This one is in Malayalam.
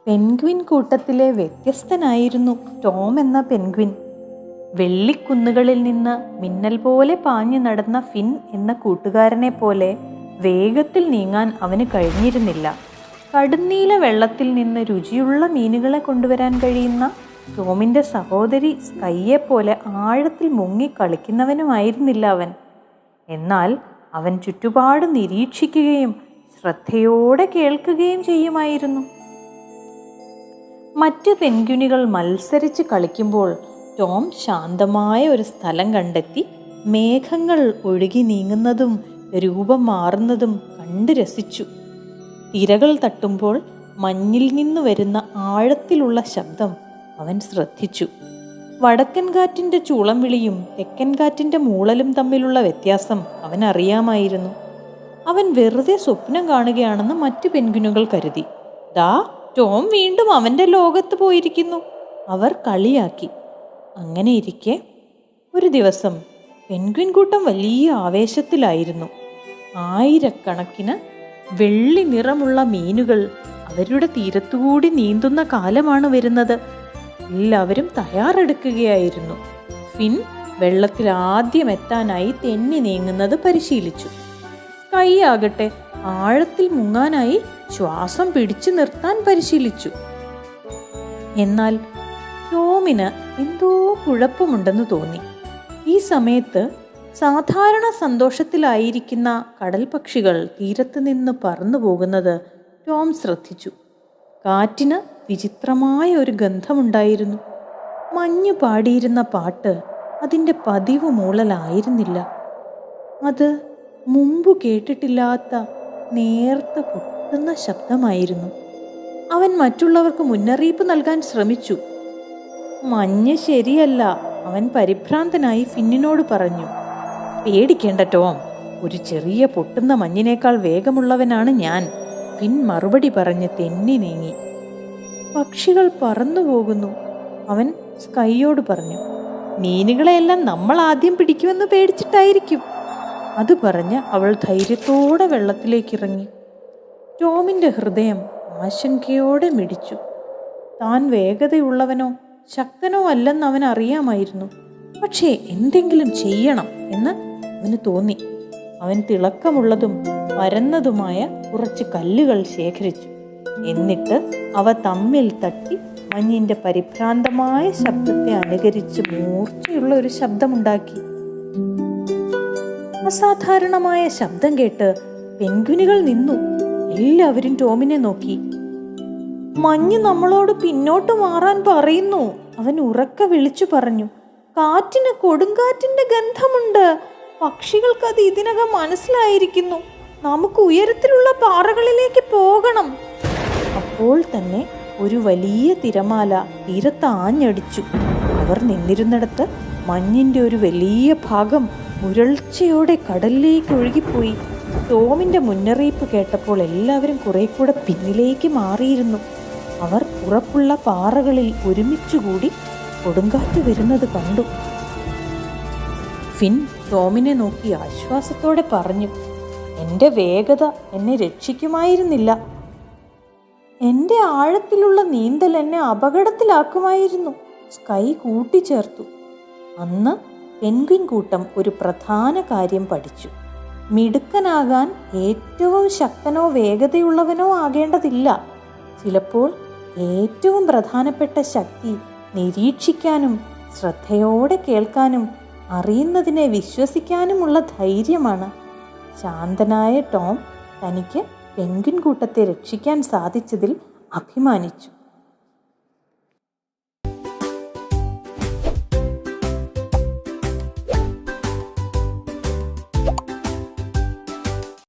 പെൻഗ്വിൻ കൂട്ടത്തിലെ വ്യത്യസ്തനായിരുന്നു ടോം എന്ന പെൻഗ്വിൻ. വെള്ളിക്കുന്നുകളിൽ നിന്ന് മിന്നൽ പോലെ പാഞ്ഞു നടന്ന ഫിൻ എന്ന കൂട്ടുകാരനെ പോലെ വേഗത്തിൽ നീങ്ങാൻ അവന് കഴിഞ്ഞിരുന്നില്ല. കടുന്നീല വെള്ളത്തിൽ നിന്ന് രുചിയുള്ള മീനുകളെ കൊണ്ടുവരാൻ കഴിയുന്ന ടോമിൻ്റെ സഹോദരി സ്കൈയെപ്പോലെ ആഴത്തിൽ മുങ്ങി കളിക്കുന്നവനുമായിരുന്നില്ല അവൻ. എന്നാൽ അവൻ ചുറ്റുപാട് നിരീക്ഷിക്കുകയും ശ്രദ്ധയോടെ കേൾക്കുകയും ചെയ്യുമായിരുന്നു. മറ്റ് പെൻഗ്വിനുകൾ മത്സരിച്ച് കളിക്കുമ്പോൾ ടോം ശാന്തമായ ഒരു സ്ഥലം കണ്ടെത്തി മേഘങ്ങൾ ഒഴുകി നീങ്ങുന്നതും രൂപം മാറുന്നതും കണ്ട് രസിച്ചു. തിരകൾ തട്ടുമ്പോൾ മഞ്ഞിൽ നിന്ന് വരുന്ന ആഴത്തിലുള്ള ശബ്ദം അവൻ ശ്രദ്ധിച്ചു. വടക്കൻ കാറ്റിൻ്റെ ചൂളം വിളിയും തെക്കൻ കാറ്റിൻ്റെ മൂളലും തമ്മിലുള്ള വ്യത്യാസം അവൻ അറിയാമായിരുന്നു. അവൻ വെറുതെ സ്വപ്നം കാണുകയാണെന്ന് മറ്റു പെൻഗ്വിനുകൾ കരുതി. ദാ ടോം വീണ്ടും അവൻ്റെ ലോകത്ത് പോയിരിക്കുന്നു, അവർ കളിയാക്കി. അങ്ങനെ ഇരിക്കെ ഒരു ദിവസം പെൻഗ്വിൻ കൂട്ടം വലിയ ആവേശത്തിലായിരുന്നു. ആയിരക്കണക്കിന് വെള്ളി നിറമുള്ള മീനുകൾ അവരുടെ തീരത്തുകൂടി നീന്തുന്ന കാലമാണ് വരുന്നത്. എല്ലാവരും തയ്യാറെടുക്കുകയായിരുന്നു. ഫിൻ വെള്ളത്തിൽ ആദ്യം എത്താനായി തെന്നി നീങ്ങുന്നത് പരിശീലിച്ചു. സ്കൈ ആകട്ടെ ആഴത്തിൽ മുങ്ങാനായി ശ്വാസം പിടിച്ചു നിർത്താൻ പരിശീലിച്ചു. എന്നാൽ ടോമിന് എന്തോ കുഴപ്പമുണ്ടെന്ന് തോന്നി. ഈ സമയത്ത് സാധാരണ സന്തോഷത്തിലായിരിക്കുന്ന കടൽ പക്ഷികൾ തീരത്ത് നിന്ന് പറന്നു പോകുന്നത് ടോം ശ്രദ്ധിച്ചു. കാറ്റിന് വിചിത്രമായ ഒരു ഗന്ധമുണ്ടായിരുന്നു. മഞ്ഞു പാടിയിരുന്ന പാട്ട് അതിൻ്റെ പതിവ് മൂളലായിരുന്നില്ല. അത് മുമ്പ് കേട്ടിട്ടില്ലാത്ത നേർത്ത പൊട്ടുന്ന ശബ്ദമായിരുന്നു. അവൻ മറ്റുള്ളവർക്ക് മുന്നറിയിപ്പ് നൽകാൻ ശ്രമിച്ചു. മഞ്ഞ് ശരിയല്ല, അവൻ പരിഭ്രാന്തനായി ഫിന്നിനോട് പറഞ്ഞു. പേടിക്കേണ്ട ടോം, ഒരു ചെറിയ പൊട്ടുന്ന മഞ്ഞിനേക്കാൾ വേഗമുള്ളവനാണ് ഞാൻ, ഫിൻ മറുപടി പറഞ്ഞ് തെന്നി നീങ്ങി. പക്ഷികൾ പറന്നു പോകുന്നു, അവൻ സ്കൈയോട് പറഞ്ഞു. മീനുകളെയെല്ലാം നമ്മൾ ആദ്യം പിടിക്കുമെന്ന് പേടിച്ചിട്ടായിരിക്കും. അത് പറഞ്ഞ് അവൾ ധൈര്യത്തോടെ വെള്ളത്തിലേക്കിറങ്ങി. ടോമിൻ്റെ ഹൃദയം ആശങ്കയോടെ മിടിച്ചു. താൻ വേഗതയുള്ളവനോ ശക്തനോ അല്ലെന്ന് അവൻ അറിയാമായിരുന്നു. പക്ഷേ എന്തെങ്കിലും ചെയ്യണം എന്ന് അവന് തോന്നി. അവൻ തിളക്കമുള്ളതും പരന്നതുമായ കുറച്ച് കല്ലുകൾ ശേഖരിച്ചു. എന്നിട്ട് അവ തമ്മിൽ തട്ടി മഞ്ഞിൻ്റെ പരിഭ്രാന്തമായ ശബ്ദത്തെ അനുകരിച്ച് മൂർച്ചയുള്ള ഒരു ശബ്ദമുണ്ടാക്കി. അസാധാരണമായ ശബ്ദം കേട്ട് പെൻഗ്വിനുകൾ നിന്നു. എല്ലാവരും ടോമിനെ നോക്കി. മഞ്ഞ് നമ്മളോട് പിന്നോട്ട് മാറാൻ പറയുന്നു, അവൻ ഉറക്കെ വിളിച്ചു പറഞ്ഞു. കാറ്റിന് കൊടുങ്കാറ്റിന്റെ ഗന്ധമുണ്ട്. പക്ഷികൾക്കത് ഇതിനകം മനസ്സിലായിരിക്കുന്നു. നമുക്ക് ഉയരത്തിലുള്ള പാറകളിലേക്ക് പോകണം. അപ്പോൾ തന്നെ ഒരു വലിയ തിരമാല തീരത്ത് ആഞ്ഞടിച്ചു. അവർ നിന്നിരുന്നിടത്ത് മഞ്ഞിൻ്റെ ഒരു വലിയ ഭാഗം മുരൾച്ചയോടെ കടലിലേക്ക് ഒഴുകിപ്പോയി. ടോമിൻ്റെ മുന്നറിയിപ്പ് കേട്ടപ്പോൾ എല്ലാവരും കുറെ കൂടെ പിന്നിലേക്ക് മാറിയിരുന്നു. അവർ ഉറപ്പുള്ള പാറകളിൽ ഒരുമിച്ചുകൂടി കൊടുങ്കാറ്റ് വരുന്നത് കണ്ടു. ഫിൻ ടോമിനെ നോക്കി ആശ്വാസത്തോടെ പറഞ്ഞു. എൻ്റെ വേഗത എന്നെ രക്ഷിക്കുമായിരുന്നില്ല. എൻ്റെ ആഴത്തിലുള്ള നീന്തൽ എന്നെ അപകടത്തിലാക്കുമായിരുന്നു, സ്കൈ കൂട്ടിച്ചേർത്തു. അന്ന് പെൻഗ്വിൻ കൂട്ടം ഒരു പ്രധാന കാര്യം പഠിച്ചു. മിടുക്കനാകാൻ ഏറ്റവും ശക്തനോ വേഗതയുള്ളവനോ ആകേണ്ടതില്ല. ചിലപ്പോൾ ഏറ്റവും പ്രധാനപ്പെട്ട ശക്തി നിരീക്ഷിക്കാനും ശ്രദ്ധയോടെ കേൾക്കാനും അറിയുന്നതിനെ വിശ്വസിക്കാനുമുള്ള ധൈര്യമാണ്. ശാന്തനായ ടോം തനിക്ക് പെൻഗ്വിൻ കൂട്ടത്തെ രക്ഷിക്കാൻ സാധിച്ചതിൽ അഭിമാനിച്ചു.